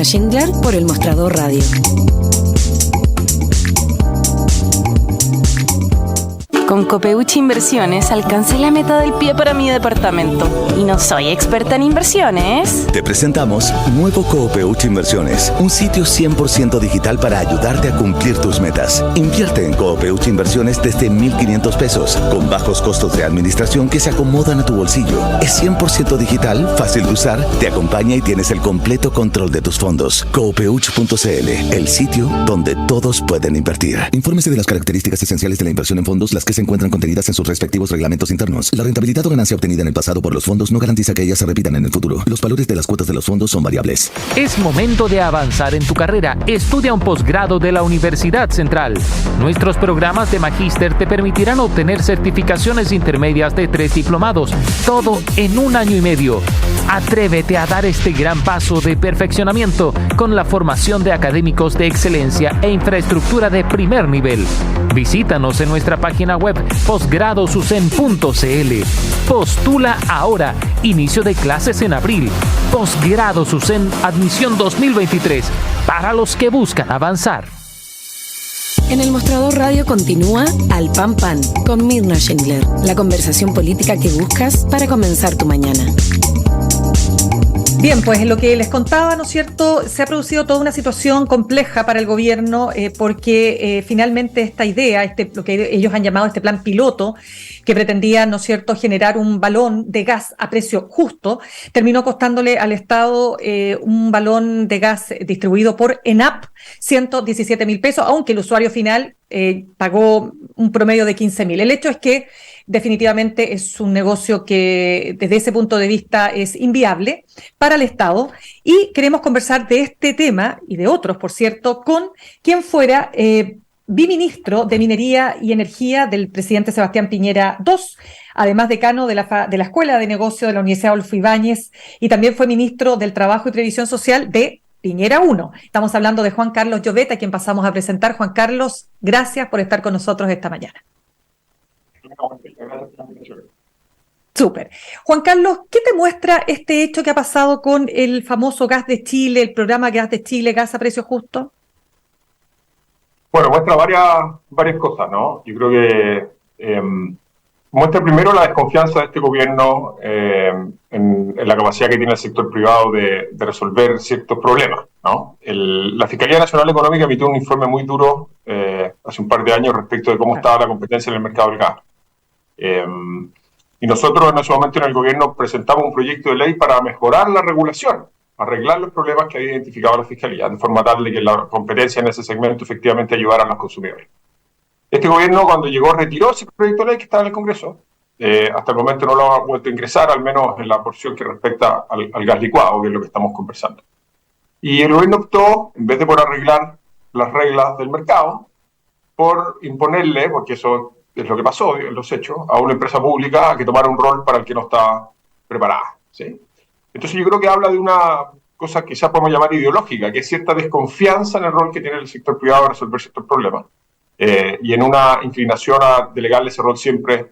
Mirna Schindler por El Mostrador Radio. Con Copeuchi Inversiones alcancé la meta del pie para mi departamento. Y no soy experta en inversiones. Te presentamos Nuevo Copeuchi Inversiones, un sitio 100% digital para ayudarte a cumplir tus metas. Invierte en Copeuchi Inversiones desde 1,500 pesos, con bajos costos de administración que se acomodan a tu bolsillo. Es 100% digital, fácil de usar, te acompaña y tienes el completo control de tus fondos. Copeuchi.cl, el sitio donde todos pueden invertir. Infórmese de las características esenciales de la inversión en fondos, las que se encuentran contenidas en sus respectivos reglamentos internos. La rentabilidad o ganancia obtenida en el pasado por los fondos no garantiza que ellas se repitan en el futuro. Los valores de las cuotas de los fondos son variables. Es momento de avanzar en tu carrera. Estudia un posgrado de la Universidad Central. Nuestros programas de magíster te permitirán obtener certificaciones intermedias de 3 diplomados, todo en 1 año y medio. Atrévete a dar este gran paso de perfeccionamiento con la formación de académicos de excelencia e infraestructura de primer nivel. Visítanos en nuestra página web posgradosucen.cl. Postula ahora. Inicio de clases en abril. Posgrado Sucen Admisión 2023. Para los que buscan avanzar. En El Mostrador Radio continúa Al Pan Pan con Mirna Schindler. La conversación política que buscas para comenzar tu mañana. Bien, pues en lo que les contaba, ¿no es cierto?, se ha producido toda una situación compleja para el gobierno porque finalmente esta idea, lo que ellos han llamado este plan piloto, que pretendía, ¿no es cierto?, generar un balón de gas a precio justo, terminó costándole al Estado un balón de gas distribuido por ENAP, 117.000 pesos, aunque el usuario final pagó un promedio de 15.000. El hecho es que definitivamente es un negocio que desde ese punto de vista es inviable para el Estado, y queremos conversar de este tema y de otros, por cierto, con quien fuera biministro de Minería y Energía del presidente Sebastián Piñera II, además decano de la Escuela de Negocios de la Universidad Adolfo Ibáñez, y también fue ministro del Trabajo y Previsión Social de Piñera I. Estamos hablando de Juan Carlos Llobet, a quien pasamos a presentar. Juan Carlos, gracias por estar con nosotros esta mañana. Súper. Juan Carlos, ¿qué te muestra este hecho que ha pasado con el famoso Gas de Chile, el programa Gas de Chile, Gas a Precio Justo? Bueno, muestra varias cosas, ¿no? Yo creo que muestra primero la desconfianza de este gobierno en la capacidad que tiene el sector privado de resolver ciertos problemas, ¿no? La Fiscalía Nacional Económica emitió un informe muy duro hace un par de años respecto de cómo estaba la competencia en el mercado del gas. Y nosotros en ese momento en el gobierno presentamos un proyecto de ley para mejorar la regulación, arreglar los problemas que había identificado la Fiscalía, de forma tal de que la competencia en ese segmento efectivamente ayudara a los consumidores. Este gobierno, cuando llegó, retiró ese proyecto de ley que estaba en el Congreso. Hasta el momento no lo ha vuelto a ingresar, al menos en la porción que respecta al gas licuado, que es lo que estamos conversando. Y el gobierno optó, en vez de por arreglar las reglas del mercado, por imponerle, porque eso es lo que pasó en los hechos, a una empresa pública a que tomara un rol para el que no está preparada, ¿sí? Entonces yo creo que habla de una cosa que quizás podemos llamar ideológica, que es cierta desconfianza en el rol que tiene el sector privado a resolver ciertos problemas, y en una inclinación a delegarle ese rol siempre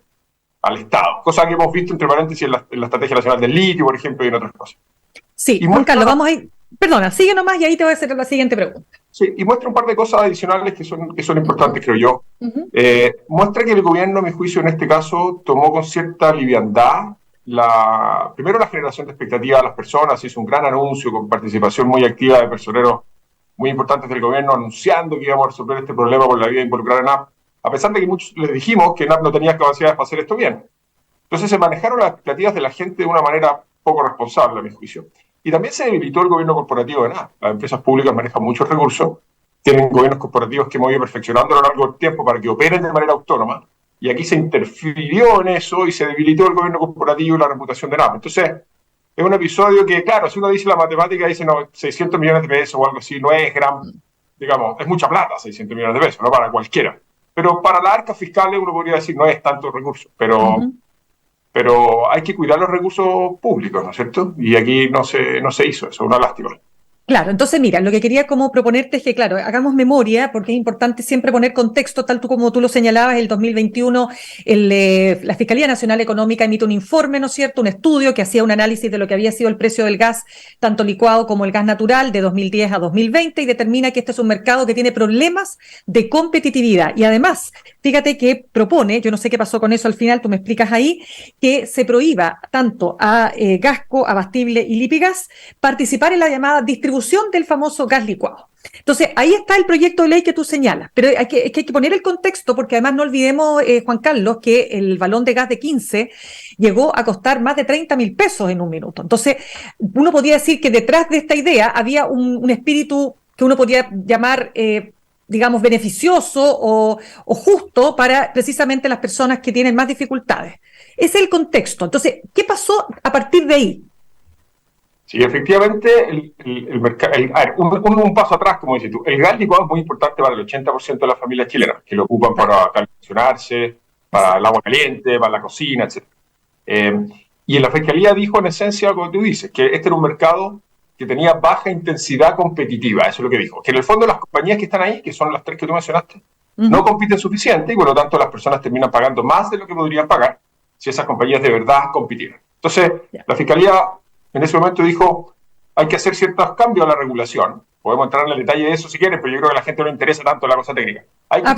al Estado, cosa que hemos visto entre paréntesis en la Estrategia Nacional del Litio, por ejemplo, y en otras cosas. Sí, y Juan Carlos, vamos a ir, perdona, sigue nomás y ahí te voy a hacer la siguiente pregunta. Sí, y muestra un par de cosas adicionales que son importantes, creo yo. Muestra que el gobierno, a mi juicio, en este caso, tomó con cierta liviandad primero la generación de expectativas a las personas, hizo un gran anuncio con participación muy activa de personeros muy importantes del gobierno, anunciando que íbamos a resolver este problema por la vía de involucrar a ENAP, a pesar de que muchos les dijimos que ENAP no tenía capacidades para hacer esto bien. Entonces se manejaron las expectativas de la gente de una manera poco responsable, a mi juicio. Y también se debilitó el gobierno corporativo de ENAP. Las empresas públicas manejan muchos recursos, tienen gobiernos corporativos que hemos ido perfeccionando a lo largo del tiempo para que operen de manera autónoma, y aquí se interfirió en eso y se debilitó el gobierno corporativo y la reputación de ENAP. Entonces, es un episodio que, claro, si uno dice la matemática, dice no, 600 millones de pesos o algo así, no es gran, digamos, es mucha plata, 600 millones de pesos, no para cualquiera. Pero para las arcas fiscales uno podría decir no es tanto recurso, pero hay que cuidar los recursos públicos, ¿no es cierto? Y aquí no se hizo eso, una lástima. Claro, entonces mira, lo que quería como proponerte es que, claro, hagamos memoria, porque es importante siempre poner contexto, tal como tú lo señalabas, el 2021 la Fiscalía Nacional Económica emite un informe, ¿no es cierto?, un estudio que hacía un análisis de lo que había sido el precio del gas, tanto licuado como el gas natural, de 2010 a 2020, y determina que este es un mercado que tiene problemas de competitividad. Y además, fíjate que propone, yo no sé qué pasó con eso al final, tú me explicas ahí, que se prohíba tanto a Gasco, Abastible y Lipigas participar en la llamada distribución del famoso gas licuado. Entonces, ahí está el proyecto de ley que tú señalas, pero hay que poner el contexto, porque además no olvidemos, Juan Carlos, que el balón de gas de 15 llegó a costar más de 30.000 pesos en un minuto. Entonces, uno podría decir que detrás de esta idea había un espíritu que uno podría llamar, digamos, beneficioso o justo para precisamente las personas que tienen más dificultades. Ese es el contexto. Entonces, ¿qué pasó a partir de ahí? Sí, efectivamente, el mercado, a ver, un paso atrás, como dices tú, el gas licuado es muy importante para el 80% de las familias chilenas, que lo ocupan para calefaccionarse, para el agua caliente, para la cocina, etc. Y en la Fiscalía dijo en esencia lo que tú dices, que este era un mercado que tenía baja intensidad competitiva, eso es lo que dijo, que en el fondo las compañías que están ahí, que son las tres que tú mencionaste, no compiten suficiente y por lo tanto las personas terminan pagando más de lo que podrían pagar si esas compañías de verdad compitieran. Entonces, la Fiscalía en ese momento dijo, hay que hacer ciertos cambios a la regulación. Podemos entrar en el detalle de eso si quieren, pero yo creo que a la gente no le interesa tanto la cosa técnica. Hay que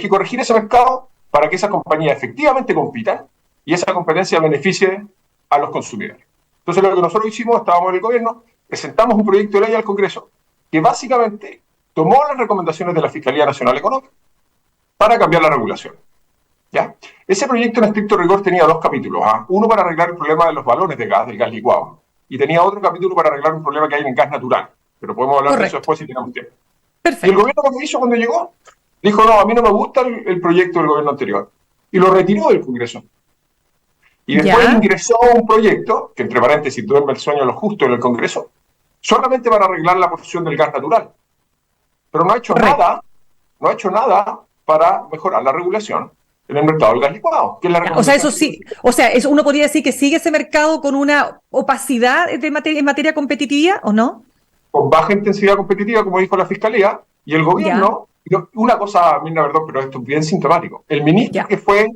corregir ese mercado para que esas compañías efectivamente compitan y esa competencia beneficie a los consumidores. Entonces, lo que nosotros hicimos, estábamos en el gobierno, presentamos un proyecto de ley al Congreso que básicamente tomó las recomendaciones de la Fiscalía Nacional Económica para cambiar la regulación. ¿Ya? Ese proyecto en estricto rigor tenía dos capítulos. Uno para arreglar el problema de los balones de gas, del gas licuado, y tenía otro capítulo para arreglar un problema que hay en gas natural. Pero podemos hablar de eso después si tenemos tiempo. Perfecto. Y el gobierno lo que hizo cuando llegó, dijo, no, a mí no me gusta el proyecto del gobierno anterior. Y lo retiró del Congreso. Y después ingresó un proyecto, que entre paréntesis duerme el sueño de los justos en el Congreso, solamente para arreglar la porción del gas natural. Pero no ha hecho nada para mejorar la regulación en el mercado del gas licuado. Que es la o sea, eso sí, eso uno podría decir que sigue ese mercado con una opacidad en materia competitiva, ¿o no? Con baja intensidad competitiva, como dijo la Fiscalía, y el gobierno, una cosa, Mirna, perdón, pero esto es bien sintomático. El ministro que fue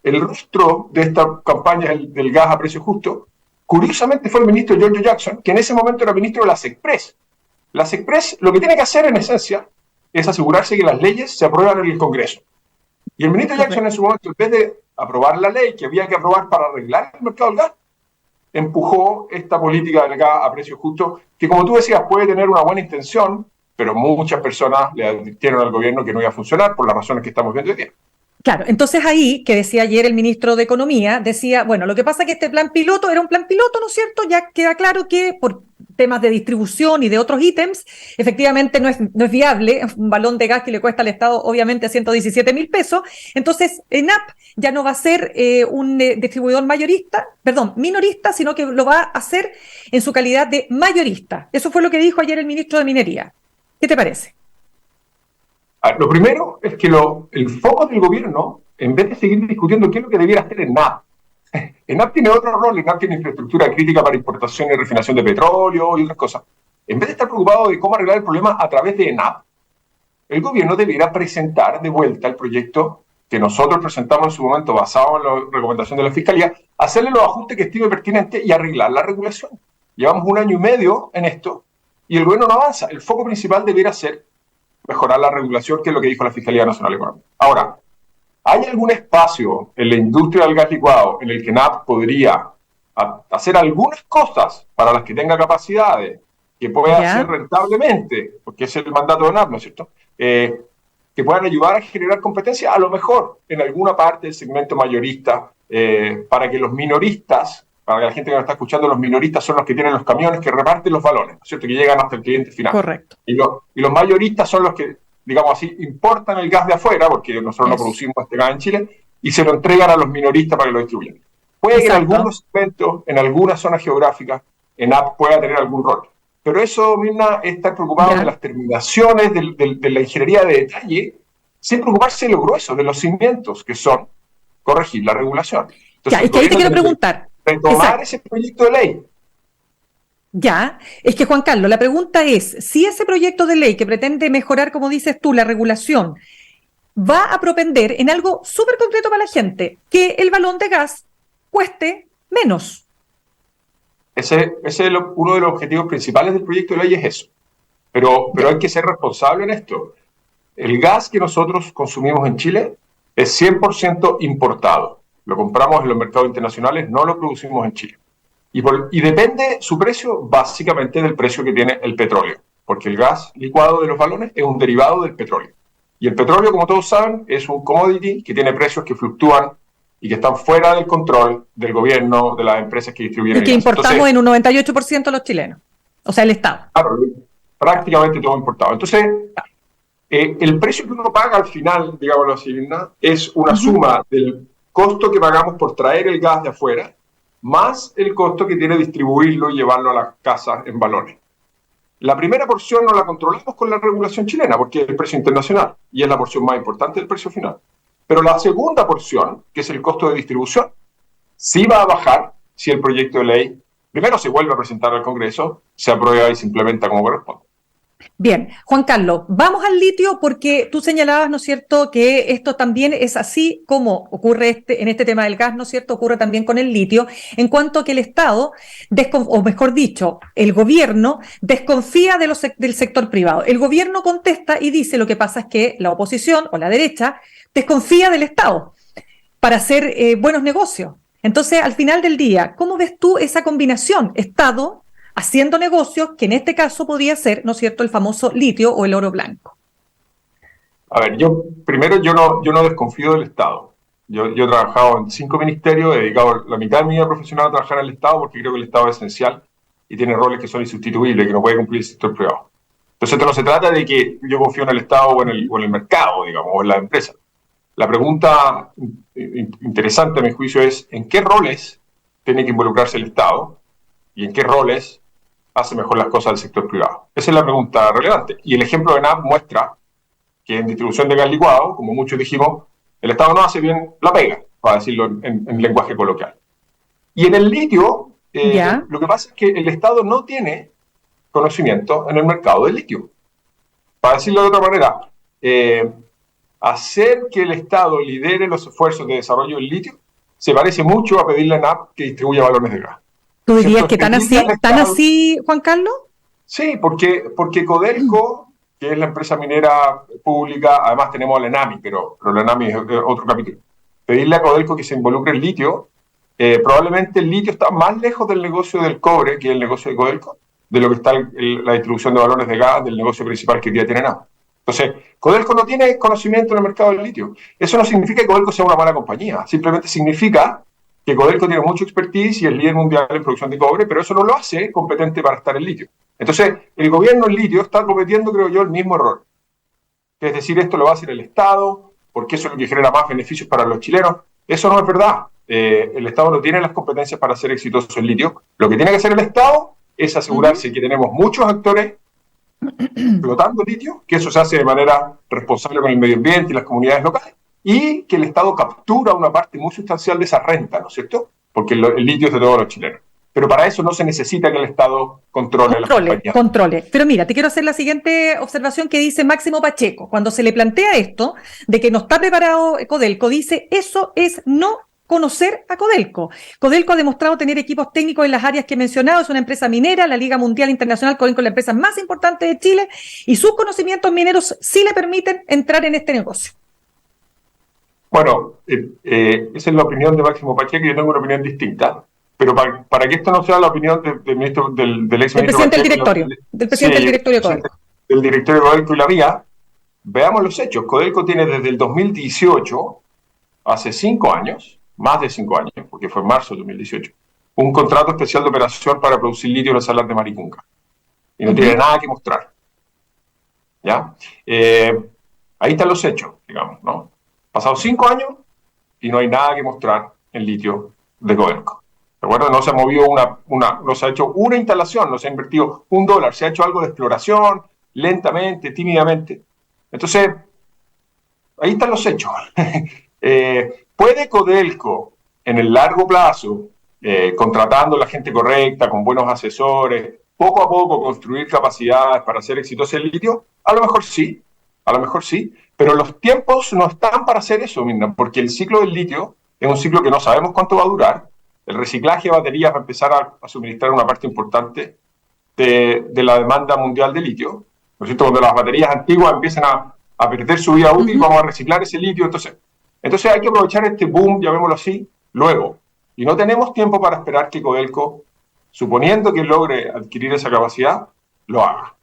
el rostro de esta campaña del gas a precio justo, curiosamente fue el ministro Giorgio Jackson, que en ese momento era ministro de las Express. Las Express lo que tiene que hacer en esencia es asegurarse que las leyes se aprueban en el Congreso. Y el ministro Jackson en su momento, en vez de aprobar la ley que había que aprobar para arreglar el mercado del gas, empujó esta política del gas a precio justo, que como tú decías puede tener una buena intención, pero muchas personas le advirtieron al gobierno que no iba a funcionar por las razones que estamos viendo hoy día. Claro, entonces ahí, que decía ayer el ministro de Economía, decía, bueno, lo que pasa es que este plan piloto era un plan piloto, ¿no es cierto? Ya queda claro que por temas de distribución y de otros ítems, efectivamente no es viable, un balón de gas que le cuesta al Estado obviamente 117.000 pesos, entonces ENAP ya no va a ser un distribuidor minorista, sino que lo va a hacer en su calidad de mayorista. Eso fue lo que dijo ayer el ministro de Minería. ¿Qué te parece? Lo primero es que el foco del gobierno, en vez de seguir discutiendo qué es lo que debiera hacer ENAP, ENAP tiene otro rol, ENAP tiene infraestructura crítica para importación y refinación de petróleo y otras cosas. En vez de estar preocupado de cómo arreglar el problema a través de ENAP, el gobierno debiera presentar de vuelta el proyecto que nosotros presentamos en su momento basado en la recomendación de la Fiscalía, hacerle los ajustes que estime pertinentes y arreglar la regulación. Llevamos 1 año y medio en esto y el gobierno no avanza. El foco principal debiera ser mejorar la regulación, que es lo que dijo la Fiscalía Nacional Económica. Ahora, ¿hay algún espacio en la industria del gas licuado en el que NAP podría hacer algunas cosas para las que tenga capacidades, que pueda hacer rentablemente, porque ese es el mandato de NAP, ¿no es cierto?, que puedan ayudar a generar competencia, a lo mejor en alguna parte del segmento mayorista, para que los minoristas, para que la gente que nos está escuchando, los minoristas son los que tienen los camiones que reparten los balones, ¿no es cierto?, que llegan hasta el cliente final. Correcto. Y los mayoristas son los que, digamos así, importan el gas de afuera, porque nosotros no producimos este gas en Chile, y se lo entregan a los minoristas para que lo distribuyan. Puede que en algunos segmentos, en algunas zonas geográficas, ENAP pueda tener algún rol. Pero eso, Mirna, es estar preocupado de las terminaciones de la ingeniería de detalle, sin preocuparse de lo grueso, de los cimientos, que son corregir la regulación. Entonces, es que ahí te quiero preguntar. Retomar ese proyecto de ley Ya, es que Juan Carlos, la pregunta es, si ese proyecto de ley que pretende mejorar, como dices tú, la regulación, va a propender en algo súper concreto para la gente, que el balón de gas cueste menos. Ese es uno de los objetivos principales del proyecto de ley, es eso. Pero hay que ser responsable en esto. El gas que nosotros consumimos en Chile es 100% importado. Lo compramos en los mercados internacionales, no lo producimos en Chile. Y depende su precio básicamente del precio que tiene el petróleo, porque el gas licuado de los balones es un derivado del petróleo. Y el petróleo, como todos saben, es un commodity que tiene precios que fluctúan y que están fuera del control del gobierno, de las empresas que distribuyen el gas. Y que importamos entonces, en un 98% los chilenos, o sea, el Estado. Claro, prácticamente todo importado. Entonces, el precio que uno paga al final, digámoslo así, es una suma del costo que pagamos por traer el gas de afuera, más el costo que tiene distribuirlo y llevarlo a las casas en balones. La primera porción no la controlamos con la regulación chilena, porque es el precio internacional, y es la porción más importante del precio final. Pero la segunda porción, que es el costo de distribución, sí va a bajar si el proyecto de ley, primero se vuelve a presentar al Congreso, se aprueba y se implementa como corresponde. Bien, Juan Carlos, vamos al litio porque tú señalabas, ¿no es cierto?, que esto también es así como ocurre en este tema del gas, ¿no es cierto?, ocurre también con el litio, en cuanto a que el Estado, o mejor dicho, el gobierno desconfía del sector privado. El gobierno contesta y dice lo que pasa es que la oposición o la derecha desconfía del Estado para hacer buenos negocios. Entonces, al final del día, ¿cómo ves tú esa combinación Estado haciendo negocios, que en este caso podría ser, ¿no es cierto?, el famoso litio o el oro blanco? A ver, yo no desconfío del Estado. Yo he trabajado en 5 ministerios, he dedicado la mitad de mi vida profesional a trabajar en el Estado porque creo que el Estado es esencial y tiene roles que son insustituibles, que no puede cumplir el sector privado. Entonces, esto no se trata de que yo confío en el Estado o en el mercado, digamos, o en la empresa. La pregunta interesante, a mi juicio, es ¿en qué roles tiene que involucrarse el Estado y en qué roles hace mejor las cosas del sector privado? Esa es la pregunta relevante. Y el ejemplo de NAP muestra que en distribución de gas licuado, como muchos dijimos, el Estado no hace bien la pega, para decirlo en lenguaje coloquial. Y en el litio, lo que pasa es que el Estado no tiene conocimiento en el mercado del litio. Para decirlo de otra manera, hacer que el Estado lidere los esfuerzos de desarrollo del litio se parece mucho a pedirle a NAP que distribuya balones de gas. ¿Tú dirías que tan así, Juan Carlos? Sí, porque Codelco, que es la empresa minera pública, además tenemos la ENAMI, pero la ENAMI es otro capítulo. Pedirle a Codelco que se involucre en litio, probablemente el litio está más lejos del negocio del cobre, que es el negocio de Codelco, de lo que está la distribución de balones de gas del negocio principal que hoy día tiene NAP. Entonces, Codelco no tiene conocimiento en el mercado del litio. Eso no significa que Codelco sea una mala compañía, simplemente significa que Codelco tiene mucho expertise y es líder mundial en producción de cobre, pero eso no lo hace competente para estar en litio. Entonces, el gobierno en litio está cometiendo, creo yo, el mismo error. Es decir, esto lo va a hacer el Estado, porque eso es lo que genera más beneficios para los chilenos. Eso no es verdad. El Estado no tiene las competencias para ser exitoso en litio. Lo que tiene que hacer el Estado es asegurarse que tenemos muchos actores explotando litio, que eso se hace de manera responsable con el medio ambiente y las comunidades locales, y que el Estado captura una parte muy sustancial de esa renta, ¿no es cierto? Porque el litio es de todos los chilenos. Pero para eso no se necesita que el Estado controle las compañías. Controle. Pero mira, te quiero hacer la siguiente observación que dice Máximo Pacheco. Cuando se le plantea esto, de que no está preparado Codelco, dice, eso es no conocer a Codelco. Codelco ha demostrado tener equipos técnicos en las áreas que he mencionado, es una empresa minera, la Liga Mundial Internacional Codelco es la empresa más importante de Chile, y sus conocimientos mineros sí le permiten entrar en este negocio. Bueno, esa es la opinión de Máximo Pacheco, yo tengo una opinión distinta, pero para que esto no sea la opinión del ministro, del ex ministro presidente Pacheco, del presidente del directorio de Codelco. Del directorio de Codelco y la mía, veamos los hechos. Codelco tiene desde el 2018, hace 5 años, más de 5 años, porque fue en marzo de 2018, un contrato especial de operación para producir litio en el salar de Maricunga. Y no tiene nada que mostrar. ¿Ya? Ahí están los hechos, digamos, ¿no? Pasados 5 años y no hay nada que mostrar en litio de Codelco. ¿Recuerda? No se ha movido no se ha hecho una instalación, no se ha invertido $1, se ha hecho algo de exploración, lentamente, tímidamente. Entonces, ahí están los hechos. ¿Puede Codelco, en el largo plazo, contratando a la gente correcta, con buenos asesores, poco a poco construir capacidades para ser exitoso el litio, a lo mejor sí, pero los tiempos no están para hacer eso, Mirna, porque el ciclo del litio es un ciclo que no sabemos cuánto va a durar. El reciclaje de baterías va a empezar a suministrar una parte importante de la demanda mundial de litio, ¿no es cierto? Cuando las baterías antiguas empiezan a perder su vida útil, vamos a reciclar ese litio, entonces hay que aprovechar este boom, llamémoslo así, luego. Y no tenemos tiempo para esperar que Codelco, suponiendo que logre adquirir esa capacidad, lo haga.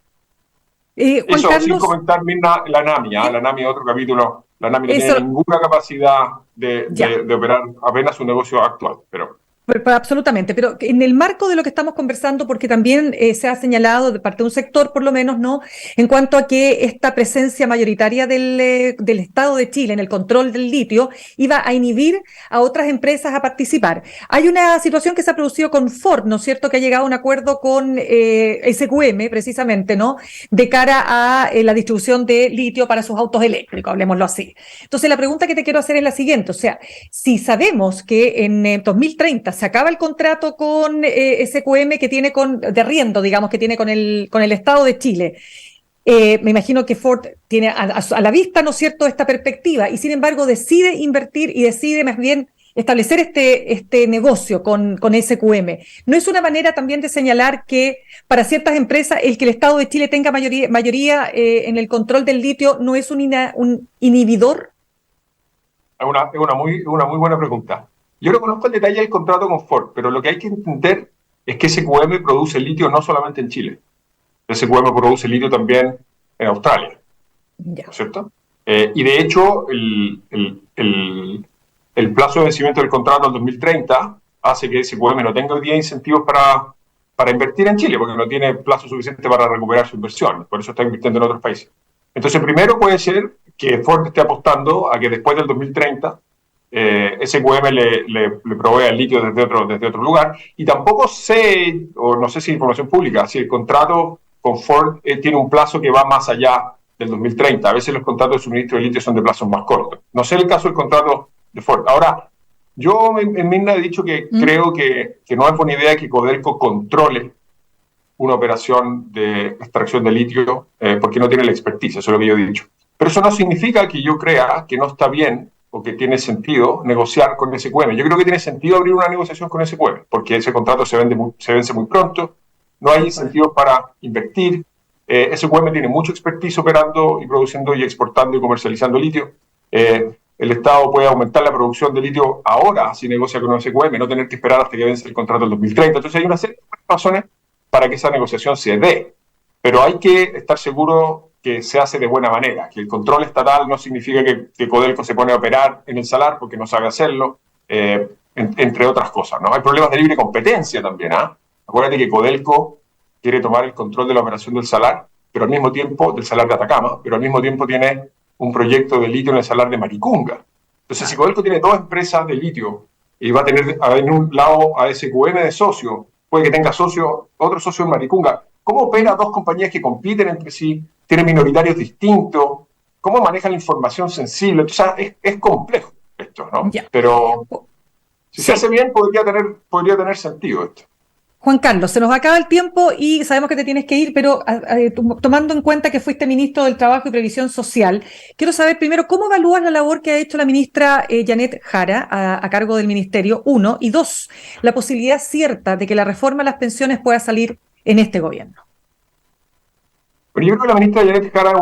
Juan Eso Carlos, sin comentar, Mirna, la NAMI, la NAMI es otro capítulo. La NAMI no tiene ninguna capacidad de operar apenas su negocio actual, pero... Absolutamente, pero en el marco de lo que estamos conversando, porque también se ha señalado de parte de un sector, por lo menos, ¿no?, en cuanto a que esta presencia mayoritaria del Estado de Chile en el control del litio iba a inhibir a otras empresas a participar. Hay una situación que se ha producido con Ford, ¿no es cierto?, que ha llegado a un acuerdo con SQM, precisamente, ¿no?, de cara a la distribución de litio para sus autos eléctricos, hablemoslo así. Entonces, la pregunta que te quiero hacer es la siguiente, o sea, si sabemos que en 2030 se acaba el contrato con SQM que tiene de arriendo, digamos, que tiene con el Estado de Chile. Me imagino que Ford tiene a la vista, ¿no es cierto?, esta perspectiva y sin embargo decide invertir y decide más bien establecer este negocio con SQM. ¿No es una manera también de señalar que para ciertas empresas el que el Estado de Chile tenga mayoría en el control del litio no es un inhibidor? Es una muy buena pregunta. Yo no conozco el detalle del contrato con Ford, pero lo que hay que entender es que SQM produce litio no solamente en Chile. SQM produce litio también en Australia, ¿no es cierto? Y de hecho, el plazo de vencimiento del contrato al 2030 hace que SQM no tenga hoy día incentivos para invertir en Chile, porque no tiene plazo suficiente para recuperar su inversión. Por eso está invirtiendo en otros países. Entonces, primero puede ser que Ford esté apostando a que después del 2030 SQM le provee el litio desde otro lugar, y tampoco sé, o no sé si información pública, si el contrato con Ford tiene un plazo que va más allá del 2030. A veces los contratos de suministro de litio son de plazos más cortos. No sé el caso del contrato de Ford. Ahora, yo en Mirna he dicho que creo que no es buena idea que Codelco controle una operación de extracción de litio porque no tiene la expertise, eso es lo que yo he dicho. Pero eso no significa que yo crea que no está bien o que tiene sentido negociar con SQM. Yo creo que tiene sentido abrir una negociación con SQM, porque ese contrato se vence muy pronto, no hay incentivos para invertir, SQM tiene mucho expertise operando y produciendo y exportando y comercializando litio. El Estado puede aumentar la producción de litio ahora si negocia con SQM, no tener que esperar hasta que vence el contrato del 2030. Entonces hay una serie de razones para que esa negociación se dé, pero hay que estar seguro que se hace de buena manera, que el control estatal no significa que Codelco se pone a operar en el salar porque no sabe hacerlo, entre otras cosas, ¿no? Hay problemas de libre competencia también, ¿ah? Acuérdate que Codelco quiere tomar el control de la operación del salar, pero al mismo tiempo, del salar de Atacama, pero al mismo tiempo tiene un proyecto de litio en el salar de Maricunga. Entonces, si Codelco tiene dos empresas de litio y va a tener en un lado a SQM de socio, puede que tenga otro socio en Maricunga. ¿Cómo opera dos compañías que compiten entre sí, tienen minoritarios distintos? ¿Cómo manejan la información sensible? O sea, es complejo esto, ¿no? Ya. Pero si se hace bien, podría tener sentido esto. Juan Carlos, se nos acaba el tiempo y sabemos que te tienes que ir, pero tomando en cuenta que fuiste ministro del Trabajo y Previsión Social, quiero saber primero cómo evalúas la labor que ha hecho la ministra Janet Jara a cargo del ministerio, 1, y 2, la posibilidad cierta de que la reforma a las pensiones pueda salir en este gobierno. Bueno, yo creo que la ministra Janet Jara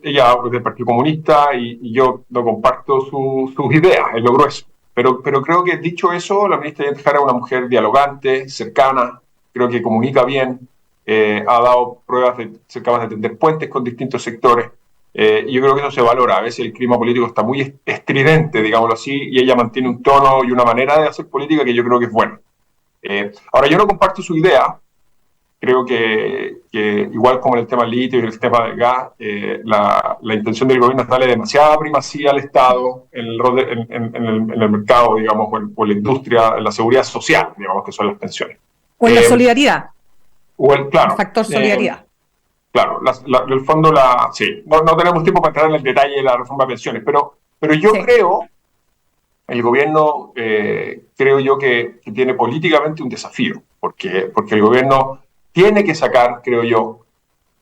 ella es del Partido Comunista y yo no comparto sus ideas, es lo grueso. Pero creo que, dicho eso, la ministra Janet Jara es una mujer dialogante, cercana, creo que comunica bien, ha dado pruebas de ser capaz de tender puentes con distintos sectores, y yo creo que eso se valora. A veces el clima político está muy estridente, digámoslo así, y ella mantiene un tono y una manera de hacer política que yo creo que es buena. Ahora, yo no comparto su idea. Creo que igual como en el tema del litio y el tema del gas, la intención del gobierno es darle demasiada primacía al Estado en el mercado, digamos, o en la industria, en la seguridad social, digamos, que son las pensiones. O en la solidaridad. Claro. El factor solidaridad. Claro, el fondo, sí. No tenemos tiempo para entrar en el detalle de la reforma de pensiones, pero yo creo, el gobierno, creo yo que tiene políticamente un desafío, porque el gobierno tiene que sacar, creo yo,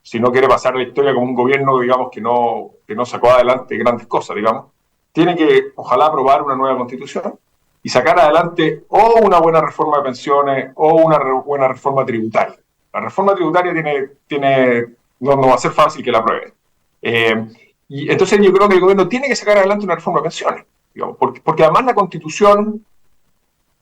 si no quiere pasar la historia como un gobierno, digamos, que no sacó adelante grandes cosas, digamos, tiene que, ojalá, aprobar una nueva constitución y sacar adelante o una buena reforma de pensiones o una buena reforma tributaria. La reforma tributaria no va a ser fácil que la apruebe. Y entonces yo creo que el gobierno tiene que sacar adelante una reforma de pensiones, digamos, porque además la constitución,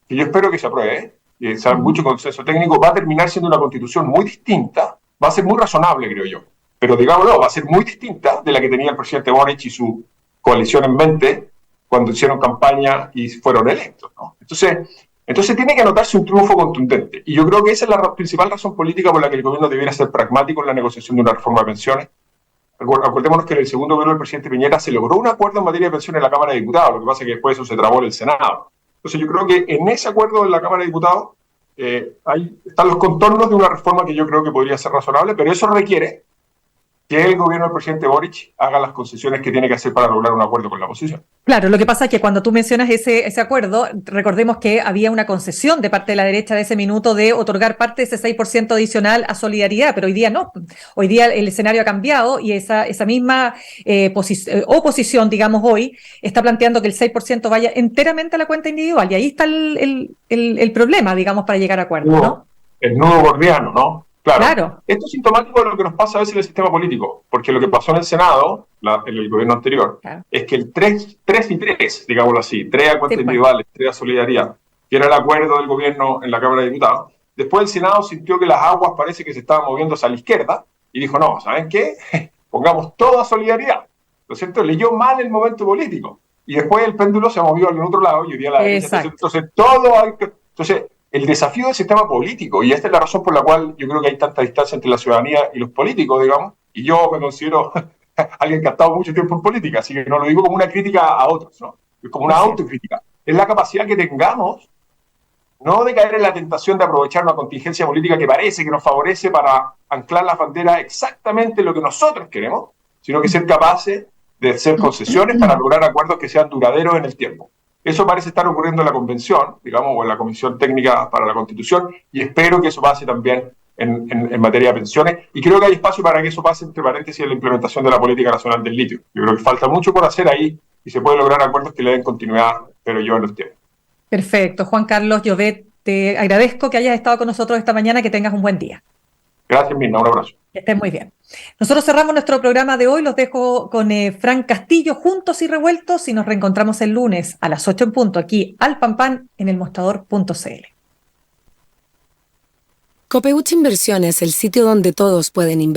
que yo espero que se apruebe, y sea mucho consenso técnico, va a terminar siendo una constitución muy distinta, va a ser muy razonable, creo yo, pero digámoslo, va a ser muy distinta de la que tenía el presidente Boric y su coalición en mente cuando hicieron campaña y fueron electos, ¿no? Entonces tiene que anotarse un triunfo contundente. Y yo creo que esa es la principal razón política por la que el gobierno debiera ser pragmático en la negociación de una reforma de pensiones. Acordémonos que en el segundo gobierno del presidente Piñera se logró un acuerdo en materia de pensiones en la Cámara de Diputados, lo que pasa es que después eso se trabó en el Senado. Entonces yo creo que en ese acuerdo en la Cámara de Diputados ahí están los contornos de una reforma que yo creo que podría ser razonable, pero eso requiere que el gobierno del presidente Boric haga las concesiones que tiene que hacer para lograr un acuerdo con la oposición. Claro, lo que pasa es que cuando tú mencionas ese acuerdo, recordemos que había una concesión de parte de la derecha de ese minuto de otorgar parte de ese 6% adicional a Solidaridad, pero hoy día no. Hoy día el escenario ha cambiado y esa misma oposición, digamos hoy, está planteando que el 6% vaya enteramente a la cuenta individual y ahí está el problema, digamos, para llegar a acuerdos, ¿no? El nudo gordiano, ¿no? Claro. Esto es sintomático de lo que nos pasa a veces en el sistema político, porque lo que pasó en el Senado, en el gobierno anterior, es que el 3 y 3, digámoslo así, 3 a cuentas individuales, 3 a solidaridad, que era el acuerdo del gobierno en la Cámara de Diputados, después el Senado sintió que las aguas parece que se estaban moviendo hacia la izquierda y dijo, no, ¿saben qué? Pongamos toda solidaridad, ¿no es cierto? Leyó mal el momento político y después el péndulo se movió al otro lado y hoy día la derecha. Entonces todo hay que... Entonces, el desafío del sistema político, y esta es la razón por la cual yo creo que hay tanta distancia entre la ciudadanía y los políticos, digamos, y yo me considero alguien que ha estado mucho tiempo en política, así que no lo digo como una crítica a otros, ¿no? Es como una autocrítica. Es la capacidad que tengamos, no de caer en la tentación de aprovechar una contingencia política que parece que nos favorece para anclar las banderas exactamente lo que nosotros queremos, sino que ser capaces de hacer concesiones para lograr acuerdos que sean duraderos en el tiempo. Eso parece estar ocurriendo en la convención, digamos, o en la Comisión Técnica para la Constitución, y espero que eso pase también en materia de pensiones, y creo que hay espacio para que eso pase, entre paréntesis, en la implementación de la política nacional del litio. Yo creo que falta mucho por hacer ahí, y se puede lograr acuerdos que le den continuidad, pero yo en los tiempos. Perfecto. Juan Carlos Llovet, te agradezco que hayas estado con nosotros esta mañana, que tengas un buen día. Gracias, Mirna, un abrazo. Que estés muy bien. Nosotros cerramos nuestro programa de hoy, los dejo con Fran Castillo, Juntos y Revueltos, y nos reencontramos el lunes a las 8 en punto, aquí al Pan Pan en elmostrador.cl. Copeuch Inversiones, el sitio donde todos pueden invertir.